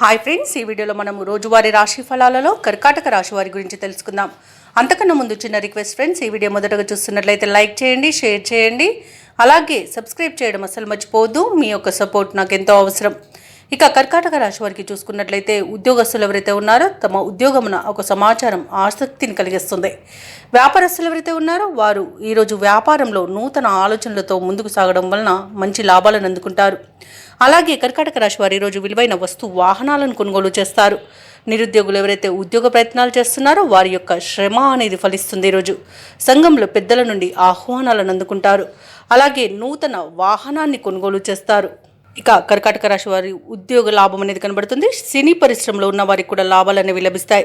Hi friends, ఈ వీడియోలో మనము రోజువారీ రాశి ఫలాలలో కర్కాటక రాశి వారి గురించి తెలుసుకుందాం. అంతకన్నా ముందు చిన్న రిక్వెస్ట్ ఫ్రెండ్స్, ఈ వీడియో మొదటగా చూస్తున్నట్లయితే లైక్ చేయండి, షేర్ చేయండి, అలాగే సబ్స్క్రైబ్ చేయడం అసలు మర్చిపోవద్దు. మీ యొక్క సపోర్ట్ నాకు ఎంతో అవసరం. ఇక కర్కాటక రాశి వారికి చూసుకున్నట్లయితే ఉద్యోగస్తులు ఎవరైతే ఉన్నారో తమ ఉద్యోగమున ఒక సమాచారం ఆసక్తిని కలిగిస్తుంది. వ్యాపారస్తులు ఎవరైతే ఉన్నారో వారు ఈరోజు వ్యాపారంలో నూతన ఆలోచనలతో ముందుకు సాగడం వలన మంచి లాభాలను అందుకుంటారు. అలాగే కర్కాటక రాశి వారు ఈరోజు విలువైన వాహనాలను కొనుగోలు చేస్తారు. నిరుద్యోగులు ఎవరైతే ఉద్యోగ ప్రయత్నాలు చేస్తున్నారో వారి యొక్క శ్రమ అనేది ఫలిస్తుంది. ఈరోజు సంఘంలో పెద్దల నుండి ఆహ్వానాలను అందుకుంటారు. అలాగే నూతన వాహనాన్ని కొనుగోలు చేస్తారు. ఇక కర్కాటక రాశి వారి ఉద్యోగ లాభం అనేది కనబడుతుంది. సినీ పరిశ్రమలో ఉన్న వారికి కూడా లాభాలు అనేవి లభిస్తాయి.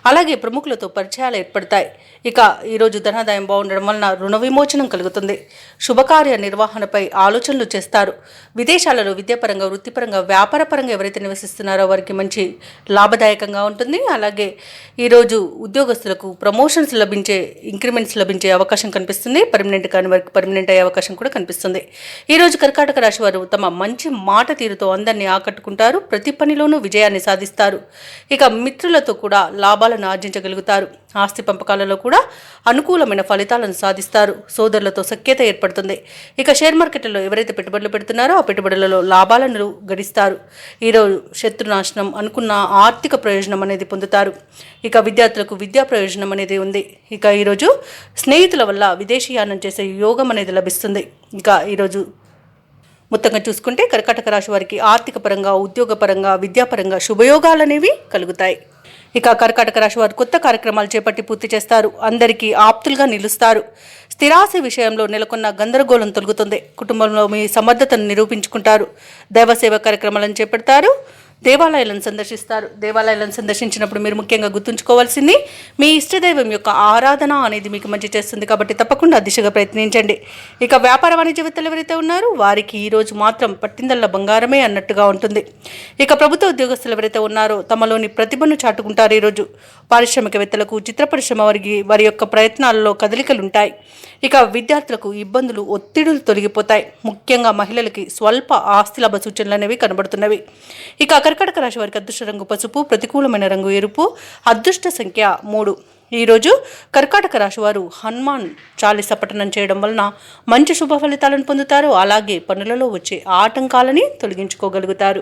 అలాగే ప్రముఖులతో పరిచయాలు ఏర్పడతాయి. ఇక ఈరోజు ధనాదాయం బాగుండడం వలన రుణ విమోచనం కలుగుతుంది. శుభకార్య నిర్వహణపై ఆలోచనలు చేస్తారు. విదేశాలలో విద్యాపరంగా, వృత్తిపరంగా, వ్యాపారపరంగా ఎవరైతే నివసిస్తున్నారో వారికి మంచి లాభదాయకంగా ఉంటుంది. అలాగే ఈరోజు ఉద్యోగస్తులకు ప్రమోషన్స్ లభించే, ఇంక్రిమెంట్స్ లభించే అవకాశం కనిపిస్తుంది. పర్మనెంట్ కాని వారికి పర్మనెంట్ అయ్యే అవకాశం కూడా కనిపిస్తుంది. ఈరోజు కర్కాటక రాశి వారు తమ మంచి మాట తీరుతో అందరినీ ఆకట్టుకుంటారు. ప్రతి పనిలోనూ విజయాన్ని సాధిస్తారు. ఇక మిత్రులతో కూడా లాభాలను ఆర్జించగలుగుతారు. ఆస్తి పంపకాలలో కూడా అనుకూలమైన ఫలితాలను సాధిస్తారు. సోదరులతో సఖ్యత ఏర్పడుతుంది. ఇక షేర్ మార్కెట్లో ఎవరైతే పెట్టుబడులు పెడుతున్నారో ఆ పెట్టుబడులలో లాభాలను గడిస్తారు. ఈరోజు శత్రునాశనం, అనుకున్న ఆర్థిక ప్రయోజనం అనేది పొందుతారు. ఇక విద్యార్థులకు విద్యా ప్రయోజనం అనేది ఉంది. ఇక ఈరోజు స్నేహితుల వల్ల విదేశీయానం చేసే యోగం అనేది లభిస్తుంది. ఇక ఈరోజు మొత్తంగా చూసుకుంటే కర్కాటక రాశి వారికి ఆర్థిక పరంగా, ఉద్యోగపరంగా, విద్యాపరంగా శుభయోగాలు అనేవి కలుగుతాయి. ఇక కర్కాటక రాశి వారు కొత్త కార్యక్రమాలు చేపట్టి పూర్తి చేస్తారు. అందరికీ ఆప్తులుగా నిలుస్తారు. స్థిరాస్తి విషయంలో నెలకొన్న గందరగోళం తొలగుతుంది. కుటుంబంలో మీ సమర్థతను నిరూపించుకుంటారు. దైవ సేవ కార్యక్రమాలను చేపడతారు. దేవాలయాలను సందర్శిస్తారు. దేవాలయాలను సందర్శించినప్పుడు మీరు ముఖ్యంగా గుర్తుంచుకోవాల్సింది మీ ఇష్టదైవం యొక్క ఆరాధన అనేది మీకు మంచి చేస్తుంది. కాబట్టి తప్పకుండా దిశగా ప్రయత్నించండి. ఇక వ్యాపార వాణిజ్యవేత్తలు ఎవరైతే ఉన్నారో వారికి ఈరోజు మాత్రం పట్టిందల్ల బంగారమే అన్నట్టుగా ఉంటుంది. ఇక ప్రభుత్వ ఉద్యోగస్తులు ఎవరైతే ఉన్నారో తమలోని ప్రతిభను చాటుకుంటారు. ఈరోజు పారిశ్రామికవేత్తలకు, చిత్ర పరిశ్రమ వారి యొక్క ప్రయత్నాలలో కదలికలు ఉంటాయి. ఇక విద్యార్థులకు ఇబ్బందులు, ఒత్తిడులు తొలగిపోతాయి. ముఖ్యంగా మహిళలకి స్వల్ప ఆస్తి లాభ సూచనలు అనేవి కనబడుతున్నవి. ఇక కర్కాటక రాశి వారికి అదృష్ట రంగు పసుపు, ప్రతికూలమైన రంగు ఎరుపు, అదృష్ట సంఖ్య 3. ఈరోజు కర్కాటక రాశి వారు హనుమాన్ చాలీసా పఠనం చేయడం వలన మంచి శుభ ఫలితాలను పొందుతారు. అలాగే పనులలో వచ్చే ఆటంకాలని తొలగించుకోగలుగుతారు.